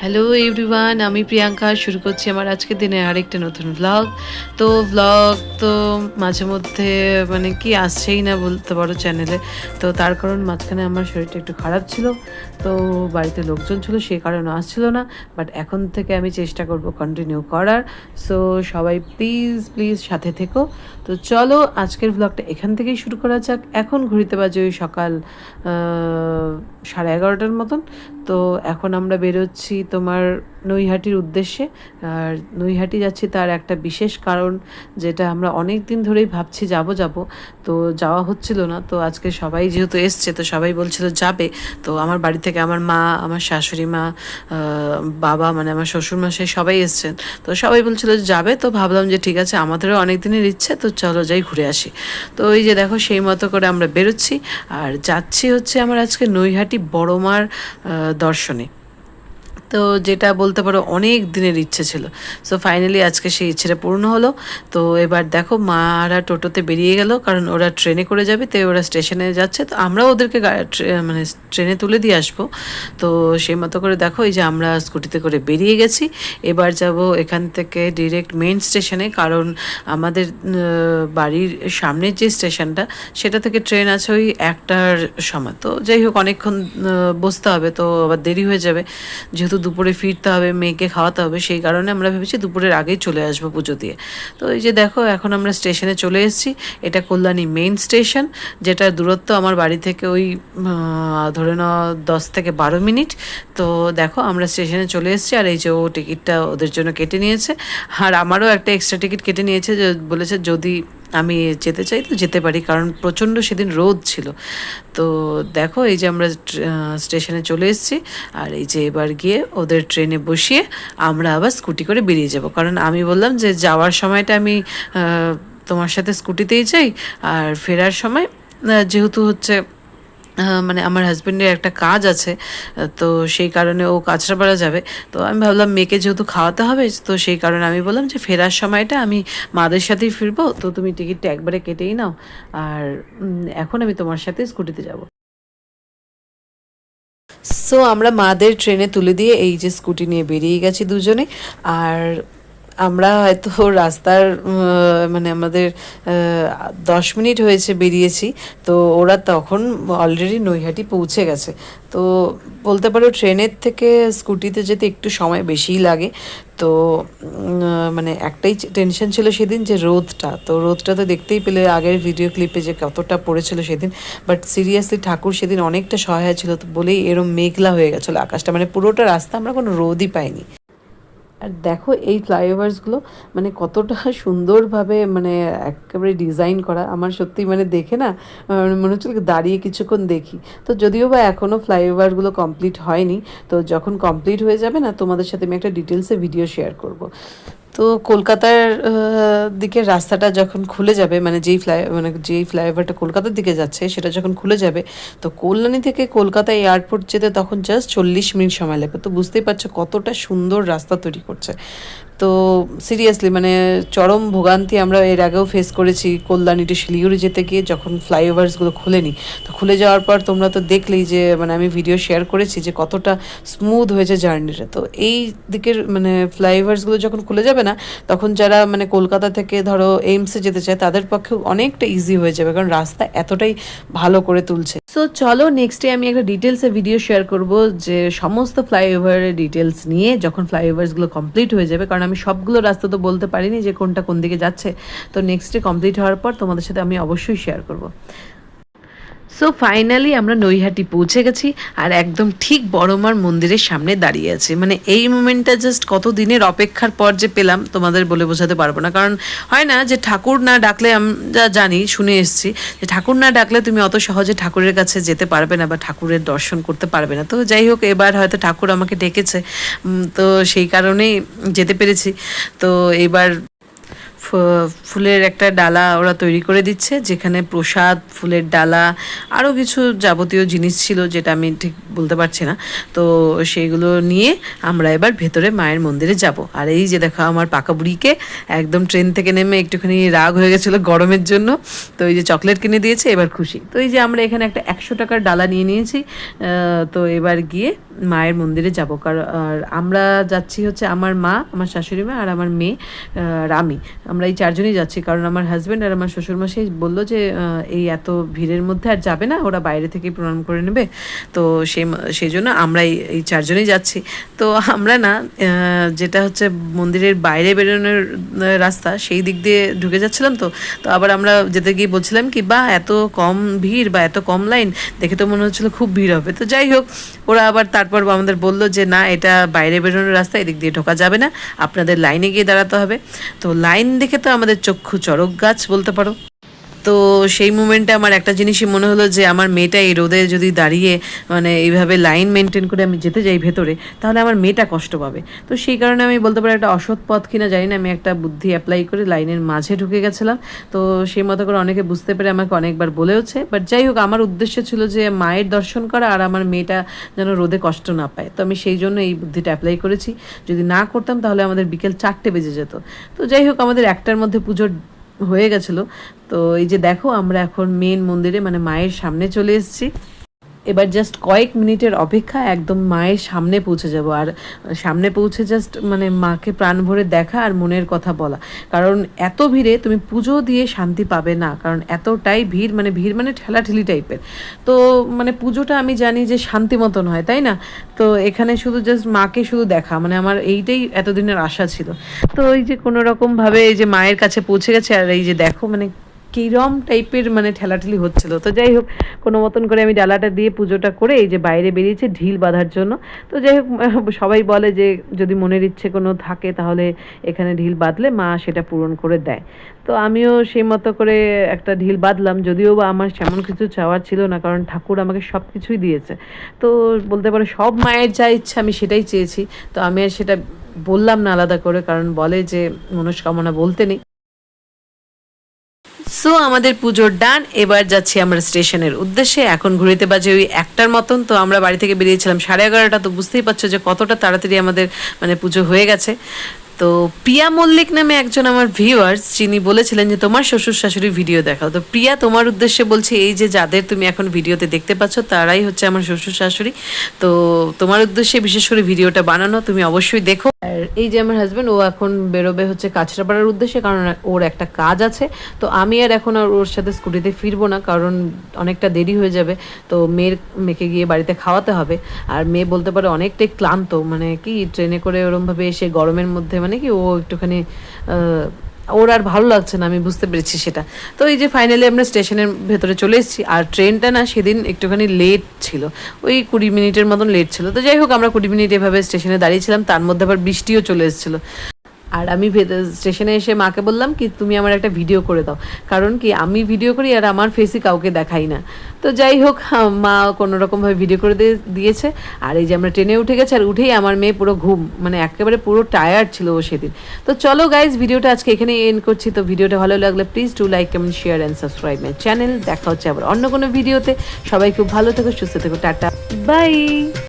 Hello everyone, আমি প্রিয়াঙ্কা শুরু করছি আমার আজকের দিনে আরেকটা নতুন ব্লগ। তো মাঝে মধ্যে মানে কি আসছেই না বলতে পারো চ্যানেলে। তো তার কারণ মাঝখানে আমার শরীরটা একটু খারাপ ছিল, তো বাড়িতে লোকজন ছিল সেই কারণে আসছিল না। বাট এখন থেকে আমি চেষ্টা করব কন্টিনিউ করার। সো সবাই প্লিজ প্লিজ সাথে থেকো। তো চলো আজকের ব্লগটা এখান থেকেই শুরু করা যাক। এখন ঘড়িতে বাজে ওই সকাল 11:30 মতন। তো এখন আমরা বেরোচ্ছি তোমার নৈহাটির উদ্দেশ্যে। আর নৈহাটি যাচ্ছি তার একটা বিশেষ কারণ, যেটা আমরা অনেক দিন ধরেই ভাবছি যাব যাব, তো যাওয়া হচ্ছিল না। তো আজকে সবাই যেহেতু এসছে, তো সবাই বলছিল যাবে। তো আমার বাড়ি থেকে আমার মা, আমার শাশুড়ি মা, বাবা মানে আমার শ্বশুরমশাই সবাই এসছেন। তো সবাই বলছিল যে যাবে, তো ভাবলাম যে ঠিক আছে, আমাদেরও অনেক দিনের ইচ্ছে, তো চলো যাই ঘুরে আসি। তো ওই যে দেখো সেই মতো করে আমরা বেরোচ্ছি। আর যাচ্ছি হচ্ছে আমার আজকে নৈহাটি বড় মার দর্শনে। তো যেটা বলতে পারো অনেক দিনের ইচ্ছে ছিল। সো ফাইনালি আজকে সেই ইচ্ছেটা পূর্ণ হলো। তো এবার দেখো মারা টোটোতে বেরিয়ে গেল, কারণ ওরা ট্রেনে করে যাবে, তো ওরা স্টেশনে যাচ্ছে, তো আমরাও ওদেরকে মানে ট্রেনে তুলে দিয়ে আসবো। তো সেই মতো করে দেখো এই যে আমরা স্কুটিতে করে বেরিয়ে গেছি। এবার যাব এখান থেকে ডিরেক্ট মেন স্টেশনে, কারণ আমাদের বাড়ির সামনের যে স্টেশনটা, সেটা থেকে ট্রেন আছে ওই 1টার সময়। তো যাই হোক অনেকক্ষণ বসতে হবে, তো আবার দেরি হয়ে যাবে, যেহেতু দুপুরে ফিরতে হবে, মেয়েকে খাওয়াতে হবে, সেই কারণে আমরা ভেবেছি দুপুরের আগেই চলে আসবো পুজো দিয়ে। তো এই যে দেখো এখন আমরা স্টেশনে চলে এসেছি। এটা কল্যাণী মেইন স্টেশন, যেটার দূরত্ব আমার বাড়ি থেকে ওই ধরে নাও 10 থেকে 12 মিনিট। তো দেখো আমরা স্টেশনে চলে এসেছি। আর এই যে ও টিকিটটা ওদের জন্য কেটে নিয়েছে, আর আমারও একটা এক্সট্রা টিকিট কেটে নিয়েছে, যে বলেছে যদি আমি যেতে চাই তো যেতে পারি, কারণ প্রচণ্ড সেদিন রোদ ছিল। তো দেখো এই যে আমরা স্টেশনে চলে এসেছি। আর এই যে এবার গিয়ে ওদের ট্রেনে বসিয়ে আমরা আবার স্কুটি করে বেরিয়ে যাব, কারণ আমি বললাম যে যাওয়ার সময়টা আমি তোমার সাথে স্কুটিতেই যাই, আর ফেরার সময় যেহেতু হচ্ছে মানে আমার হাজব্যান্ডের একটা কাজ আছে, তো সেই কারণে ও কাঁচরাপাড়া যাবে। তো আমি ভাবলাম মেয়েকে যেহেতু খাওয়াতে হবে, তো সেই কারণে আমি বললাম যে ফেরার সময়টা আমি মাদের সাথেই ফিরবো, তো তুমি টিকিটটা একবারে কেটেই নাও, আর এখন আমি তোমার সাথে স্কুটিতে যাব। সো আমরা মাদের ট্রেনে তুলে দিয়ে এই যে স্কুটি নিয়ে বেরিয়ে গেছি দুজনে। আর আমরা হয়তো রাস্তার মানে আমাদের 10 মিনিট হয়েছে বেরিয়েছি, তো ওরা তখন অলরেডি নৈহাটি পৌঁছে গেছে। তো বলতে পারো ট্রেনের থেকে স্কুটিতে যেতে একটু সময় বেশিই লাগে। তো মানে একটাই টেনশন ছিল সেদিন, যে রোদটা, তো রোদটা তো দেখতেই পেলে আগের ভিডিও ক্লিপে যে কতটা পড়েছিল সেদিন। বাট সিরিয়াসলি ঠাকুর সেদিন অনেকটা সহায় ছিল, তো বলেই এরম মেঘলা হয়ে গেছিলো আকাশটা, মানে পুরোটা রাস্তা আমরা কোনো রোদই পাইনি। আর দেখো এই ফ্লাইওভার্সগুলো মানে কতটা সুন্দরভাবে মানে একেবারে ডিজাইন করা, আমার সত্যি মানে দেখে না মনে হচ্ছিল দাঁড়িয়ে কিছুক্ষণ দেখি। তো যদিও বা এখনও ফ্লাইওভারগুলো কমপ্লিট হয়নি, তো যখন কমপ্লিট হয়ে যাবে না, তোমাদের সাথে আমি একটা ডিটেলসে ভিডিও শেয়ার করব। তো কলকাতার দিকের রাস্তাটা যখন খুলে যাবে, মানে যেই ফ্লাইওভারটা কলকাতার দিকে যাচ্ছে সেটা যখন খুলে যাবে, তো কল্যাণী থেকে কলকাতা এয়ারপোর্ট যেতে তখন জাস্ট 40 মিনিট সময় লাগবে। তো বুঝতেই পারছো কতটা সুন্দর রাস্তা তৈরি করছে। তো সিরিয়াসলি মানে চরম ভোগান্তি আমরা এর আগেও ফেস করেছি কল্যাণী টু শিলিগুড়ি যেতে গিয়ে, যখন ফ্লাইওভার্সগুলো খুলেনি। তো খুলে যাওয়ার পর তোমরা তো দেখলেই যে মানে আমি ভিডিও শেয়ার করেছি যে কতটা স্মুথ হয়েছে জার্নিটা। তো এই দিকের মানে ফ্লাইওভার্সগুলো যখন খুলে যাবে না, তখন যারা মানে কলকাতা থেকে ধরো এইমসে যেতে চায় তাদের পক্ষে অনেকটা ইজি হয়ে যাবে, কারণ রাস্তা এতটাই ভালো করে তুলছে। সো চলো নেক্সটে আমি একটা ডিটেলসে ভিডিও শেয়ার করব, যে সমস্ত ফ্লাইওভারের ডিটেলস নিয়ে, যখন ফ্লাইওভার্সগুলো কমপ্লিট হয়ে যাবে, কারণ আমি সবগুলো রাস্তা তো বলতে পারিনি যে কোনটা কোন দিকে যাচ্ছে। তো নেক্সটে কমপ্লিট হওয়ার পর তোমাদের সাথে আমি অবশ্যই শেয়ার করব। সো ফাইনালি আমরা নৈহাটি পৌঁছে গেছি, আর একদম ঠিক বড়মার মন্দিরের সামনে দাঁড়িয়ে আছি। মানে এই মোমেন্টটা জাস্ট কত দিনের অপেক্ষার পর যে পেলাম তোমাদের বলে বোঝাতে পারবো না। কারণ হয় না যে ঠাকুর না ডাকলে, আমরা জানি শুনে এসেছি যে ঠাকুর না ডাকলে তুমি অত সহজে ঠাকুরের কাছে যেতে পারবে না বা ঠাকুরের দর্শন করতে পারবে না। তো যাই হোক এবার হয়তো ঠাকুর আমাকে ডেকেছে, তো সেই কারণেই যেতে পেরেছি। তো এবার ফুলের একটা ডালা ওরা তৈরি করে দিচ্ছে, যেখানে প্রসাদ, ফুলের ডালা, আরও কিছু যাবতীয় জিনিস ছিল যেটা আমি ঠিক বলতে পারছি না। তো সেইগুলো নিয়ে আমরা এবার ভেতরে মায়ের মন্দিরে যাব। আর এই যে দেখো আমার পাকা বুড়িকে একদম ট্রেন থেকে নেমে একটুখানি রাগ হয়ে গেছিলো গরমের জন্য, তো এই যে চকলেট কিনে দিয়েছে, এবার খুশি। তো এই যে আমরা এখানে একটা 100 টাকার ডালা নিয়ে নিয়েছি। তো এবার গিয়ে মায়ের মন্দিরে যাব। আর আমরা যাচ্ছি হচ্ছে আমার মা, আমার শাশুড়ি মা আর আমার মেয়ে রামি। আমরা এই 4 জনই যাচ্ছি, কারণ আমার হাজব্যান্ড আর আমার শ্বশুরমশাই বললো যে এই এত ভিড়ের মধ্যে আর যাবে না, ওরা বাইরে থেকেই প্রণাম করে নেবে। তো সেই জন্য আমরা এই 4 জনই যাচ্ছি। তো আমরা না যেটা হচ্ছে মন্দিরের বাইরে বেরোনোর রাস্তা, সেই দিক দিয়ে ঢুকে যাচ্ছিলাম। তো আবার আমরা যেতে গিয়ে বলছিলাম কি, বা এত কম ভিড় বা এত কম লাইন দেখে তো মনে হচ্ছিলো খুব ভিড় হবে। তো যাই হোক, ওরা আবার তারপর আমাদের বললো যে না, এটা বাইরে বেরোনোর রাস্তা, এদিক দিয়ে ঢোকা যাবে না, আপনাদের লাইনে গিয়ে দাঁড়াতে হবে। তো লাইন দেখে তো আমাদের চক্ষু চড়ক গাছ বলতে পারো। তো সেই মুমেন্টে আমার একটা জিনিসই মনে হলো যে আমার মেয়েটা এই রোদে যদি দাঁড়িয়ে মানে এইভাবে লাইন মেনটেন করে আমি যেতে যাই ভেতরে, তাহলে আমার মেয়েটা কষ্ট পাবে। তো সেই কারণে আমি বলতে পারি একটা অসৎ পথ কিনা জানি না, আমি একটা বুদ্ধি অ্যাপ্লাই করে লাইনের মাঝে ঢুকে গেছিলাম। তো সেই মতো করে অনেকে বুঝতে পেরে আমাকে অনেকবার বলেওছে। বাট যাই হোক, আমার উদ্দেশ্য ছিল যে মায়ের দর্শন করা আর আমার মেয়েটা যেন রোদে কষ্ট না পায়। তো আমি সেই জন্য এই বুদ্ধিটা অ্যাপ্লাই করেছি। যদি না করতাম তাহলে আমাদের বিকেল 4টে বেজে যেত। তো যাই হোক, আমাদের 1টার মধ্যে পুজোর হয়ে গেছিলো। তো এই যে দেখো, আমরা এখন মেন মন্দিরে মানে মায়ের সামনে চলে এসেছি। এবার জাস্ট কয়েক মিনিটের অপেক্ষা, একদম মায়ের সামনে পৌঁছে যাব। আর সামনে পৌঁছে জাস্ট মানে মাকে প্রাণ ভরে দেখা আর মনের কথা বলা, কারণ এত ভিড়ে তুমি পুজো দিয়ে শান্তি পাবে না, কারণ এতটাই ভিড়, মানে ভিড় মানে ঠেলাঠেলি টাইপের। তো মানে পুজোটা আমি জানি যে শান্তি মতন হয়, তাই না? তো এখানে শুধু জাস্ট মাকে শুধু দেখা, মানে আমার এইটাই এতদিনের আশা ছিল। তো এই যে কোনো রকমভাবে এই যে মায়ের কাছে পৌঁছে গেছে, আর এই যে দেখো মানে কিরম টাইপের মানে ঠেলাঠেলি হচ্ছিল। তো যাই হোক, কোনো মতন করে আমি ডালাটা দিয়ে পুজোটা করে এই যে বাইরে বেরিয়েছি ঢিল বাঁধার জন্য। তো যাই হোক, সবাই বলে যে যদি মনের ইচ্ছে কোনো থাকে তাহলে এখানে ঢিল বাঁধলে মা সেটা পূরণ করে দেয়। তো আমিও সেই মতো করে একটা ঢিল বাঁধলাম, যদিও বা আমার সেমন কিছু চাওয়ার ছিল না, কারণ ঠাকুর আমাকে সব কিছুই দিয়েছে। তো বলতে পারো সব মায়ের যা ইচ্ছা আমি সেটাই চেয়েছি। তো আমি আর সেটা বললাম না আলাদা করে, কারণ বলে যে মনস্কামনা বলতে নেই। সো আমাদের পুজোর ডান, এবার যাচ্ছি আমরা স্টেশনের উদ্দেশ্যে। এখন ঘুরিতে বাজে ওই 1টার মতন। তো আমরা বাড়ি থেকে বেরিয়েছিলাম 11:30। তো বুঝতেই পারছো যে কতটা তাড়াতাড়ি আমাদের মানে পুজো হয়ে গেছে। তো প্রিয়া মল্লিক নামে একজন আমার ভিউয়ার্স, যিনি বলেছিলেন যে তোমার শ্বশুর শাশুড়ির ভিডিও দেখাও। তো প্রিয়া, তোমার উদ্দেশ্যে বলছি, এই যে যাদের তুমি এখন ভিডিওতে দেখতে পাচ্ছ তারাই হচ্ছে আমার শ্বশুর শাশুড়ি। তো তোমার উদ্দেশ্যে বিশেষ করে ভিডিওটা বানানো, তুমি অবশ্যই দেখো। আর এই যে আমার হাজব্যান্ড, ও এখন বেরোবে হচ্ছে কাছড়াপাড়ার উদ্দেশ্যে, কারণ ওর একটা কাজ আছে। তো আমি আর এখন আর ওর সাথে স্কুটিতে ফিরবো না, কারণ অনেকটা দেরি হয়ে যাবে। তো মেয়েকে গিয়ে বাড়িতে খাওয়াতে হবে। আর মেয়ে বলতে পারে অনেকটাই ক্লান্ত, মানে কি ট্রেনে করে ওরমভাবে এসে গরমের মধ্যে মানে কি ও একটুখানি ওর আর ভালো লাগছে না, আমি বুঝতে পেরেছি সেটা। তো এই যে ফাইনালি আমরা স্টেশনের ভেতরে চলে এসেছি। আর ট্রেনটা না সেদিন একটুখানি লেট ছিল, ওই 20 মিনিটের মতন লেট ছিল। তো যাই হোক, আমরা 20 মিনিট এভাবে স্টেশনে দাঁড়িয়েছিলাম, তার মধ্যে আবার বৃষ্টিও চলে এসেছিলো। আর আমি স্টেশনে এসে মাকে বললাম কি, তুমি আমার একটা ভিডিও করে দাও, কারণ কি আমি ভিডিও করি আর আমার ফেসই কাউকে দেখাই না। তো যাই হোক, মা কোনো রকমভাবে ভিডিও করে দিয়েছে। আর এই যে আমরা ট্রেনে উঠে গেছি, আর উঠেই আমার মেয়ে পুরো ঘুম, মানে একেবারে পুরো টায়ার্ড ছিল ও সেদিন। তো চলো গাইজ, ভিডিওটা আজকে এখানে এন্ড করছি। তো ভিডিওটা ভালো লাগলে please do like, comment, share and subscribe my channel. দেখা হচ্ছে আবার অন্য কোনো ভিডিওতে। সবাই খুব ভালো থেকো, সুস্থ থেকো, টাটা, বাই।